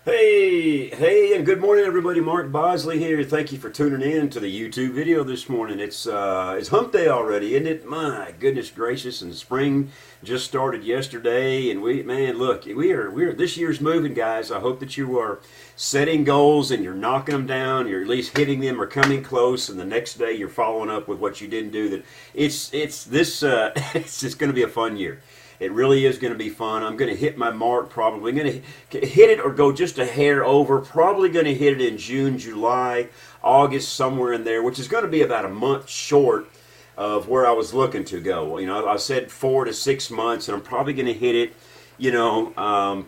Hey, and good morning, everybody. Mark Bosley here. Thank you for tuning in to the YouTube video this morning. It's Hump Day already, isn't it? My goodness gracious! And spring just started yesterday, and look, we are this year's moving, guys. I hope that you are setting goals and you're knocking them down. You're at least hitting them or coming close, and the next day you're following up with what you didn't do. That it's this it's just going to be a fun year. It really is going to be fun. I'm going to hit my mark probably. I'm going to hit it or go just a hair over. Probably going to hit it in June, July, August, somewhere in there, which is going to be about a month short of where I was looking to go. You know, I said 4 to 6 months, and I'm probably going to hit it,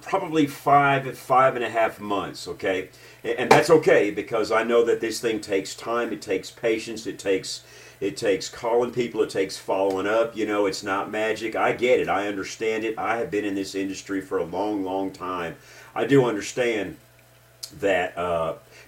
probably 5.5 months, okay? And that's okay because I know that this thing takes time. It takes patience. It takes calling people. It takes following up. You know, it's not magic. I get it. I understand it. I have been in this industry for a long, long time. I do understand that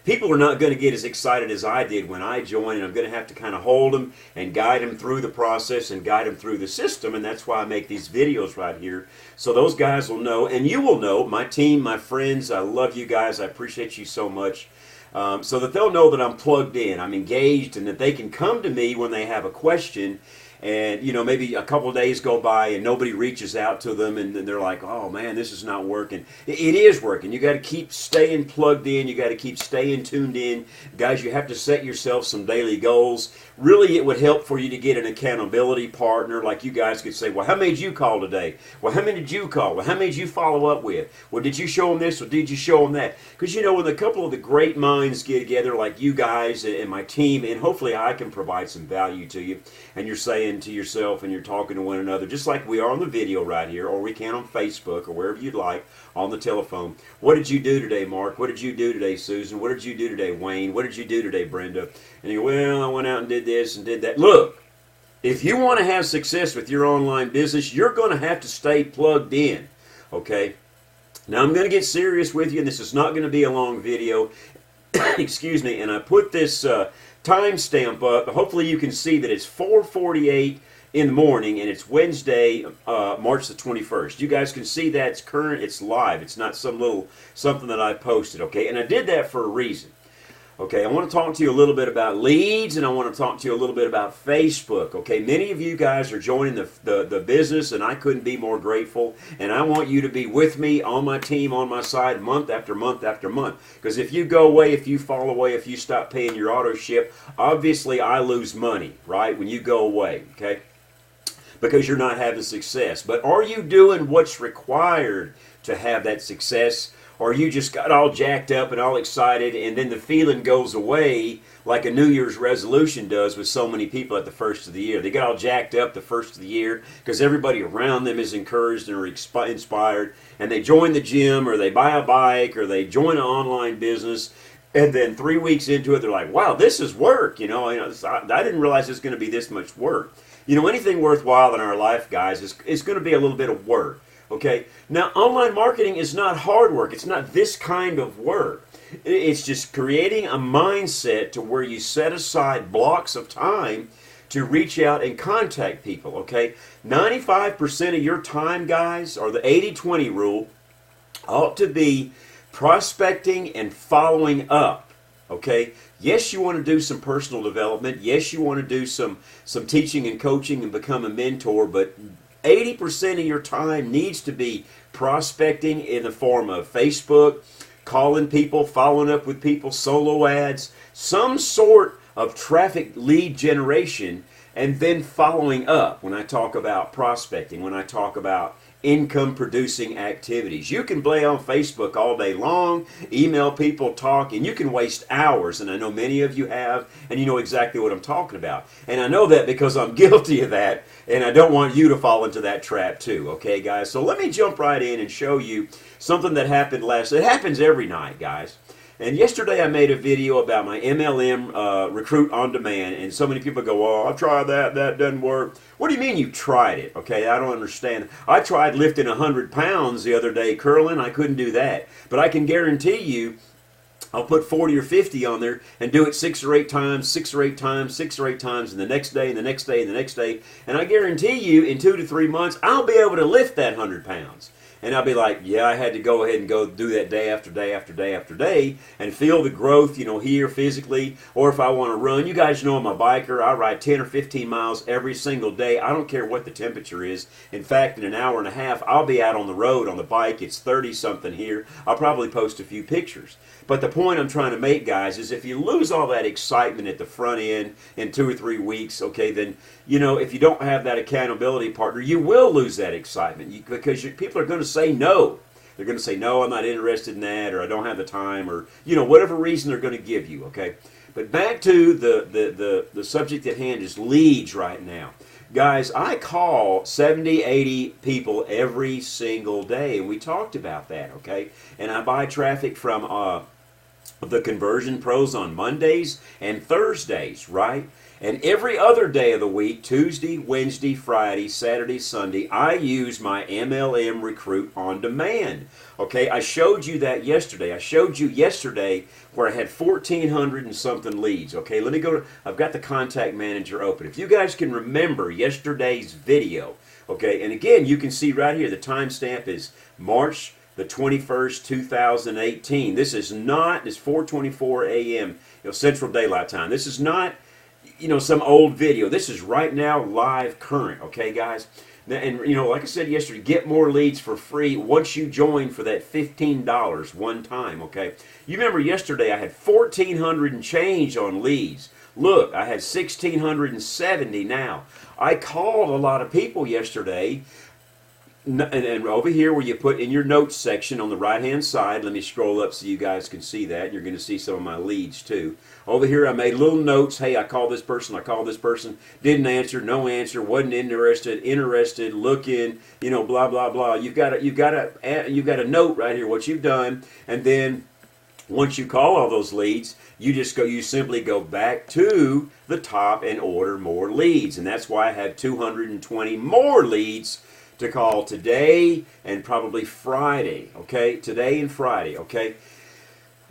people are not going to get as excited as I did when I joined, and I'm going to have to kind of hold them and guide them through the process and guide them through the system, and that's why I make these videos right here. So those guys will know, and you will know, my team, my friends, I love you guys. I appreciate you so much. So that they'll know that I'm plugged in, I'm engaged, and that they can come to me when they have a question. And, you know, maybe a couple of days go by and nobody reaches out to them, and they're like, oh man, this is not working. It is working. You got to keep staying plugged in. You got to keep staying tuned in. Guys, you have to set yourself some daily goals. Really, it would help for you to get an accountability partner. Like you guys could say, well, how many did you call today? Well, how many did you call? Well, how many did you follow up with? Well, did you show them this or did you show them that? Because, you know, when a couple of the great minds get together like you guys and my team, and hopefully I can provide some value to you, and you're saying to yourself and you're talking to one another, just like we are on the video right here, or we can on Facebook or wherever you'd like on the telephone. What did you do today, Mark? What did you do today, Susan? What did you do today, Wayne? What did you do today, Brenda? And you go, well, I went out and did this and did that. Look, if you want to have success with your online business, you're going to have to stay plugged in, okay? Now, I'm going to get serious with you, and this is not going to be a long video. Excuse me, and I put this timestamp up. Hopefully you can see that it's 4:48 in the morning, and it's Wednesday, March the 21st. You guys can see that it's current, it's live. It's not some little something that I posted, okay? And I did that for a reason. Okay, I want to talk to you a little bit about leads, and I want to talk to you a little bit about Facebook. Okay, many of you guys are joining the business, and I couldn't be more grateful. And I want you to be with me, on my team, on my side, month after month after month. Because if you go away, if you fall away, if you stop paying your auto ship, obviously I lose money, right, when you go away, okay? Because you're not having success. But are you doing what's required to have that success? Or you just got all jacked up and all excited, and then the feeling goes away like a New Year's resolution does with so many people at the first of the year. They get all jacked up the first of the year because everybody around them is encouraged and are inspired, and they join the gym, or they buy a bike, or they join an online business, and then 3 weeks into it, they're like, wow, this is work. I didn't realize it's going to be this much work. You know, anything worthwhile in our life, guys, is going to be a little bit of work. Okay, now online marketing is not hard work. It's not this kind of work. It's just creating a mindset to where you set aside blocks of time to reach out and contact people, okay? 95% of your time, guys, or the 80-20 rule, ought to be prospecting and following up, okay? Yes, you want to do some personal development. Yes, you want to do some teaching and coaching and become a mentor, but 80% of your time needs to be prospecting in the form of Facebook, calling people, following up with people, solo ads, some sort of traffic lead generation, and then following up when I talk about prospecting, when I talk about income producing activities. You can play on Facebook all day long, email people, talk, and you can waste hours, and I know many of you have, and you know exactly what I'm talking about. And I know that because I'm guilty of that, and I don't want you to fall into that trap too, okay guys? So let me jump right in and show you something that happened it happens every night, guys. And yesterday I made a video about my MLM Recruit on Demand, and so many people go, oh, I've tried that doesn't work. What do you mean you tried it? Okay, I don't understand. I tried lifting 100 pounds the other day, curling, I couldn't do that. But I can guarantee you, I'll put 40 or 50 on there and do it 6 or 8 times, 6 or 8 times, 6 or 8 times, and the next day, and the next day, and the next day. And I guarantee you, in 2 to 3 months, I'll be able to lift that 100 pounds. And I'll be like, yeah, I had to go ahead and go do that day after day after day after day and feel the growth, here physically. Or if I want to run, you guys know I'm a biker. I ride 10 or 15 miles every single day. I don't care what the temperature is. In fact, in an hour and a half, I'll be out on the road on the bike. It's 30 something here. I'll probably post a few pictures. But the point I'm trying to make, guys, is if you lose all that excitement at the front end in 2 or 3 weeks, okay, then, if you don't have that accountability partner, you will lose that excitement because people are going to say no. They're going to say, no, I'm not interested in that, or I don't have the time, or, whatever reason they're going to give you, okay? But back to the subject at hand is leads right now. Guys, I call 70, 80 people every single day, and we talked about that, okay? And I buy traffic from the Conversion Pros on Mondays and Thursdays, right? And every other day of the week, Tuesday, Wednesday, Friday, Saturday, Sunday, I use my MLM Recruit on Demand. Okay, I showed you that yesterday. I showed you yesterday where I had 1,400 and something leads. Okay, let me go to, I've got the Contact Manager open. If you guys can remember yesterday's video, okay, and again, you can see right here, the timestamp is March the 21st, 2018. This is not, it's 4:24 a.m. Central Daylight Time. This is not, some old video. This is right now live current, okay, guys? And, like I said yesterday, get more leads for free once you join for that $15 one time, okay? You remember yesterday I had 1,400 and change on leads. Look, I had 1,670 now. I called a lot of people yesterday. And over here where you put in your notes section on the right hand side, let me scroll up so you guys can see that. You're going to see some of my leads too. Over here I made little notes. Hey, I called this person, didn't answer, no answer, wasn't interested, looking, blah blah blah. You've got a note right here what you've done, and then once you call all those leads, you simply go back to the top and order more leads. And that's why I have 220 more leads to call today and probably Friday, okay? Today and Friday, okay?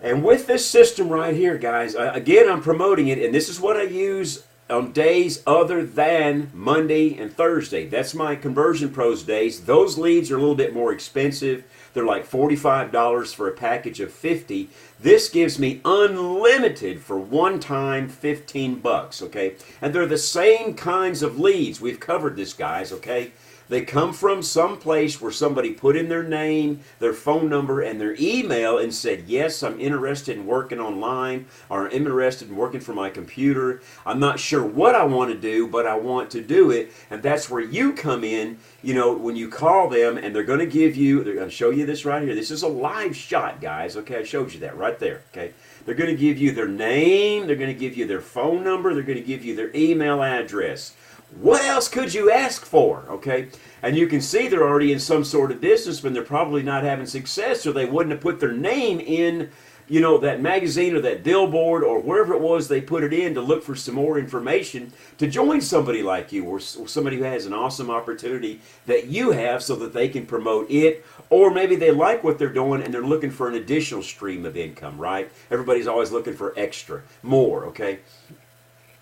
And with this system right here, guys, again, I'm promoting it, and this is what I use on days other than Monday and Thursday. That's my Conversion Pros days. Those leads are a little bit more expensive. They're like $45 for a package of 50. This gives me unlimited for one time, 15 bucks, okay? And they're the same kinds of leads. We've covered this, guys, okay? They come from some place where somebody put in their name, their phone number, and their email and said, yes, I'm interested in working online, or I'm interested in working for my computer. I'm not sure what I want to do, but I want to do it. And that's where you come in, when you call them, and they're going to give you, they're going to show you this right here. This is a live shot, guys. Okay, I showed you that right there. Okay, they're going to give you their name, they're going to give you their phone number, they're going to give you their email address. What else could you ask for, okay? And you can see they're already in some sort of business, but they're probably not having success, or they wouldn't have put their name in, that magazine or that billboard or wherever it was they put it in to look for some more information to join somebody like you, or somebody who has an awesome opportunity that you have so that they can promote it, or maybe they like what they're doing and they're looking for an additional stream of income, right? Everybody's always looking for extra, more, okay?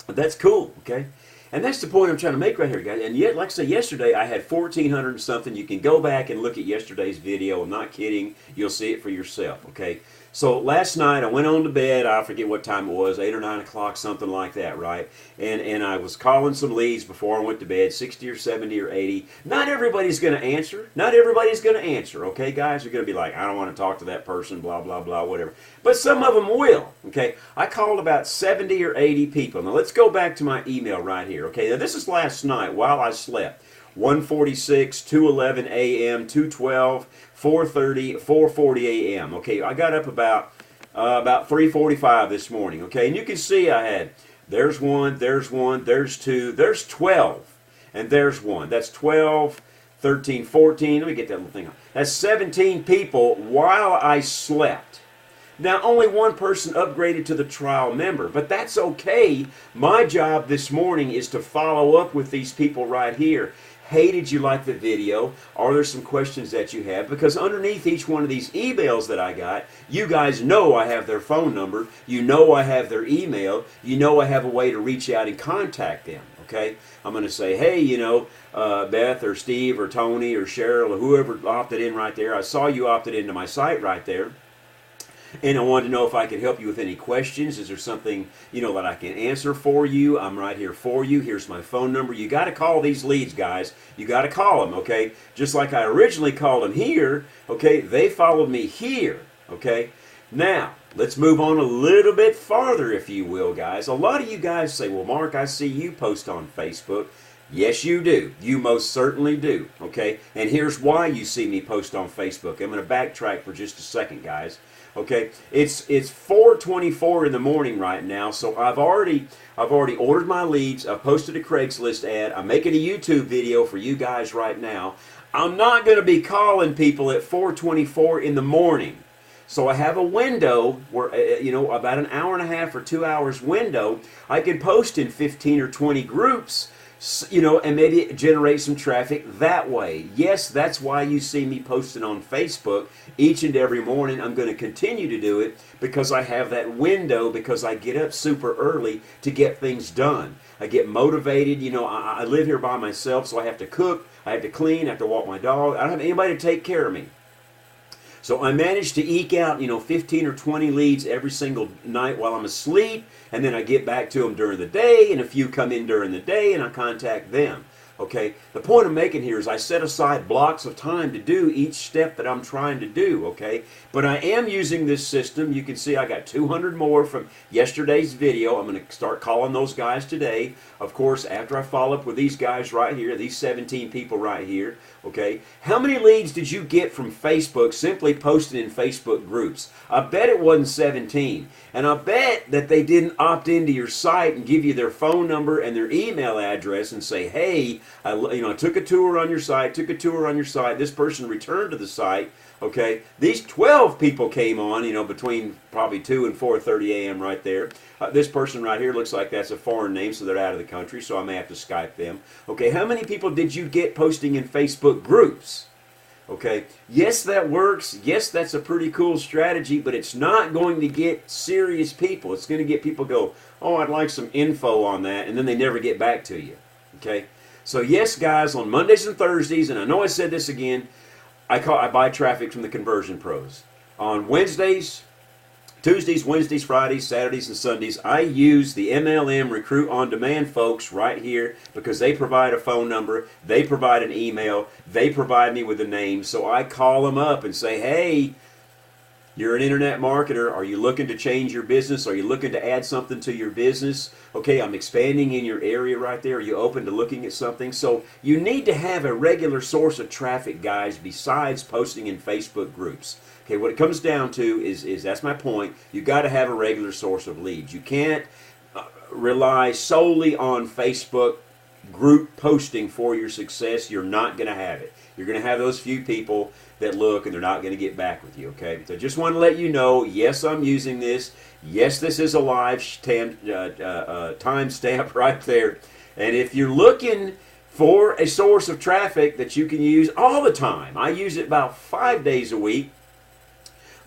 That's cool, okay? And that's the point I'm trying to make right here, guys. And yet, like I said, yesterday I had 1,400 and something. You can go back and look at yesterday's video. I'm not kidding. You'll see it for yourself, okay? So last night I went on to bed. I forget what time it was, 8 or 9 o'clock, something like that, right? And I was calling some leads before I went to bed, 60 or 70 or 80. Not everybody's going to answer. Not everybody's going to answer, okay, guys? They're going to be like, I don't want to talk to that person, blah, blah, blah, whatever. But some of them will, okay? I called about 70 or 80 people. Now let's go back to my email right here, okay? Now this is last night while I slept. 1:46, 2:11 a.m., 2:12, 4:30, 4:40 a.m. Okay, I got up about 3:45 this morning. Okay, and you can see I had there's one, there's two, there's 12, and there's one. That's 12, 13, 14. Let me get that little thing on. That's 17 people while I slept. Now, only one person upgraded to the trial member, but that's okay. My job this morning is to follow up with these people right here. Hey, did you like the video? Are there some questions that you have? Because underneath each one of these emails that I got, you guys know I have their phone number. You know I have their email. You know I have a way to reach out and contact them. Okay, I'm going to say, hey, you know, Beth or Steve or Tony or Cheryl or whoever opted in right there. I saw you opted into my site right there. And I wanted to know if I could help you with any questions. Is there something, you know, that I can answer for you? I'm right here for you. Here's my phone number. You got to call these leads, guys. You got to call them, okay? Just like I originally called them here, okay? They followed me here, okay? Now, let's move on a little bit farther, if you will, guys. A lot of you guys say, well, Mark, I see you post on Facebook. Yes, you do. You most certainly do, okay? And here's why you see me post on Facebook. I'm going to backtrack for just a second, guys. Okay, it's 4:24 in the morning right now, so I've already ordered my leads. I've posted a Craigslist ad. I'm making a YouTube video for you guys right now. I'm not going to be calling people at 4:24 in the morning. So I have a window where, you know, about an hour and a half or 2 hours window. I can post in 15 or 20 groups, you know, and maybe generate some traffic that way. Yes, that's why you see me posting on Facebook each and every morning. I'm going to continue to do it because I have that window, because I get up super early to get things done. I get motivated. You know, I live here by myself, so I have to cook, I have to clean, I have to walk my dog. I don't have anybody to take care of me. So I managed to eke out, you know, 15 or 20 leads every single night while I'm asleep, and then I get back to them during the day, and a few come in during the day, and I contact them. Okay, the point I'm making here is I set aside blocks of time to do each step that I'm trying to do, okay? But I am using this system. You can see I got 200 more from yesterday's video. I'm going to start calling those guys today. Of course, after I follow up with these guys right here, these 17 people right here, okay? How many leads did you get from Facebook simply posting in Facebook groups? I bet it wasn't 17. And I bet that they didn't opt into your site and give you their phone number and their email address and say, hey, I took a tour on your site, this person returned to the site, okay? These 12 people came on, you know, between probably 2 and 4:30 a.m. right there. This person right here looks like that's a foreign name, so they're out of the country, so I may have to Skype them. Okay, how many people did you get posting in Facebook groups? Okay, yes, that works. Yes, that's a pretty cool strategy, but it's not going to get serious people. It's going to get people go, oh, I'd like some info on that, and then they never get back to you. Okay, so yes, guys, on Mondays and Thursdays, and I know I said this again, I buy traffic from the conversion pros. On Wednesdays, Tuesdays, Wednesdays, Fridays, Saturdays, and Sundays, I use the MLM Recruit On Demand folks right here because they provide a phone number, they provide an email, they provide me with a name, so I call them up and say, hey, you're an internet marketer. Are you looking to change your business? Are you looking to add something to your business? Okay, I'm expanding in your area right there. Are you open to looking at something? So you need to have a regular source of traffic, guys, besides posting in Facebook groups. Okay, what it comes down to is that's my point. You got to have a regular source of leads. You can't rely solely on Facebook group posting for your success. You're not going to have it. You're going to have those few people that look and they're not going to get back with you, okay? So just want to let you know, yes, I'm using this. Yes, this is a live timestamp right there. And if you're looking for a source of traffic that you can use all the time, I use it about 5 days a week.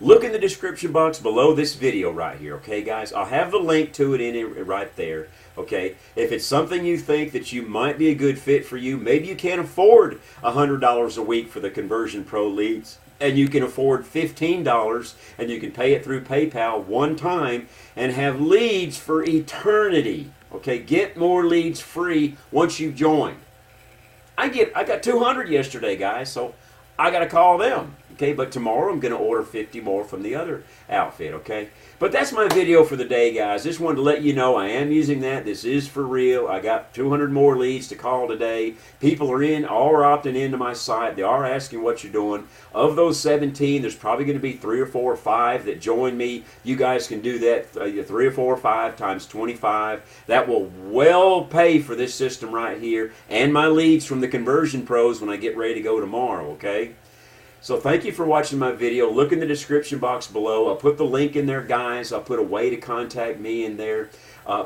Look in the description box below this video right here, okay, guys? I'll have the link to it in it right there, okay? If it's something you think that you might be a good fit for you, maybe you can't afford $100 a week for the Conversion Pro leads, and you can afford $15, and you can pay it through PayPal one time and have leads for eternity, okay? Get more leads free once you've joined. I got 200 yesterday, guys, so I got to call them. Okay, but tomorrow I'm going to order 50 more from the other outfit, okay? But that's my video for the day, guys. Just wanted to let you know I am using that. This is for real. I got 200 more leads to call today. People are opting into my site. They are asking what you're doing. Of those 17, there's probably going to be 3 or 4 or 5 that join me. You guys can do that 3 or 4 or 5 times 25. That will well pay for this system right here and my leads from the Conversion Pros when I get ready to go tomorrow, okay? So thank you for watching my video. Look in the description box below. I'll put the link in there, guys. I'll put a way to contact me in there.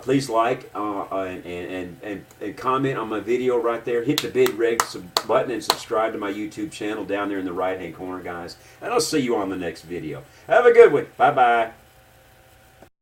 Please like and comment on my video right there. Hit the big red button and subscribe to my YouTube channel down there in the right-hand corner, guys. And I'll see you on the next video. Have a good one. Bye-bye.